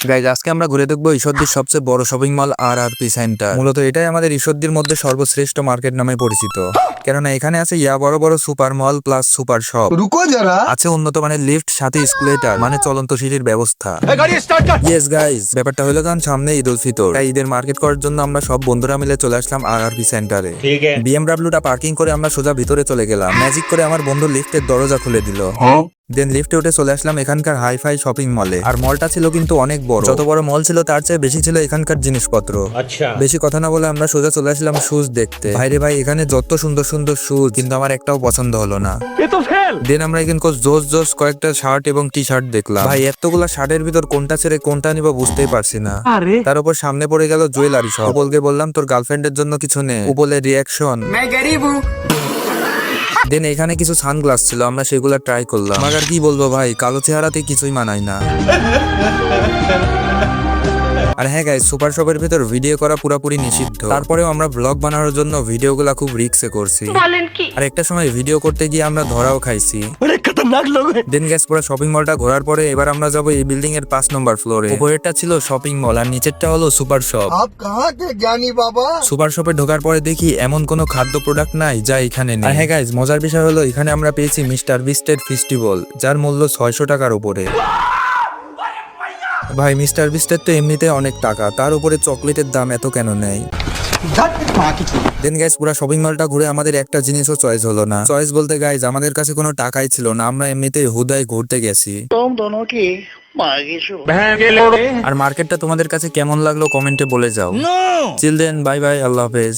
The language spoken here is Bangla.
গাইজ আজকে আমরা ঘুরে দেখবো ঈশ্বরদীর সবচেয়ে বড় শপিং মল RRP সেন্টার। মূলত এটাই আমাদের ঈশ্বরদীর মধ্যে সর্বশ্রেষ্ঠ মার্কেট নামে পরিচিত, কেননা এখানে আছে বড় বড় সুপার মল প্লাস সুপার শপ, रुको जरा। আছে উন্নত মানের লিফট, সাথে স্কুলেটার মানে চলন্ত সিঁড়ির ব্যবস্থা। ইয়েস গাইজ, ব্যাপারটা হলো কারণ সামনে ঈদ উল ফিতর, তাই ঈদের মার্কেট করার জন্য আমরা সব বন্ধুরা মিলে চলে আসলাম RRP সেন্টারে। BMW পার্কিং করে আমরা সোজা ভিতরে চলে গেলাম। ম্যাজিক করে আমার বন্ধু লিফটের দরজা খুলে দিল। দেন লিফটে উঠে চলে আসলাম এখানকার হাইফাই শপিং মলে। আর মলটা ছিল কিন্তু অনেক বড়, যত বড় মল ছিল তার চেয়ে বেশি ছিল এখানকার জিনিসপত্র। আচ্ছা, বেশি কথা না বলে আমরা সোজা চলে আসলাম শুজ দেখতে। ভাইরে ভাই, এখানে যত সুন্দর সুন্দর শুজ, কিন্তু আমার একটাও পছন্দ হলো না। দেন আমরা এখানে জোস কয়েকটা শার্ট এবং টি শার্ট দেখলাম। ভাই এতগুলা শার্টের ভিতর কোনটা ছেড়ে কোনটা নিব বুঝতেই পারছি না। তার উপর সামনে পড়ে গেল জুয়েলারি শপ। উপলকে বললাম তোর গার্লফ্রেন্ডের জন্য কিছু নে। উপলে রিয়াকশন, দেন এখানে কিছু সানগ্লাস ছিল, আমরা সেগুলো ট্রাই করলাম। আর কি বলবো ভাই, কালো চেহারাতে কিছুই মানায় না। আর হ্যাঁ গাইস, সুপার শপের ভিতর ভিডিও করা পুরোপুরি নিষিদ্ধ। তারপরেও আমরা ব্লগ বানানোর জন্য ভিডিওগুলা খুব রিস্কে করছি। আর একটা সময় ভিডিও করতে গিয়ে আমরা ধরাও খাইছি। দেন গাইস, পুরো শপিং মলটা ঘোরার পরে এবার আমরা যাবো এই বিল্ডিং এর 5 নম্বর ফ্লোরে। উপরেরটা ছিল শপিং মল আর নিচেরটা হলো সুপার শপ। आप कहाँ के ज्ञानी बाबा? সুপার শপে ঢোকার পরে দেখি এমন কোনো খাদ্য প্রোডাক্ট নাই যা এখানে নেই। আর হ্যাঁ গাইস, মজার বিষয় হলো এখানে আমরা পেয়েছি মিস্টার বিস্টের ফেস্টিভ্যাল, যার মূল্য 600 টাকার উপরে। ভাই মিস্টার বিস্টের তো এমনিতে অনেক টাকা, তার উপরে চকলেটের দাম এত কেন নেয়? দেন গাইস, পুরো শপিং মলটা ঘুরে আমাদের একটা জিনিসও চয়েস হলো না। চয়েস বলতে গাইস, আমাদের কাছে কোনো টাকাই ছিল না, আমরা এমনিতেই হুদায় ঘুরতে গেছি। আর মার্কেটটা তোমাদের কাছে কেমন লাগলো কমেন্টে বলে যাও। চিলড্রেন, বাই বাই, আল্লাহ হাফেজ।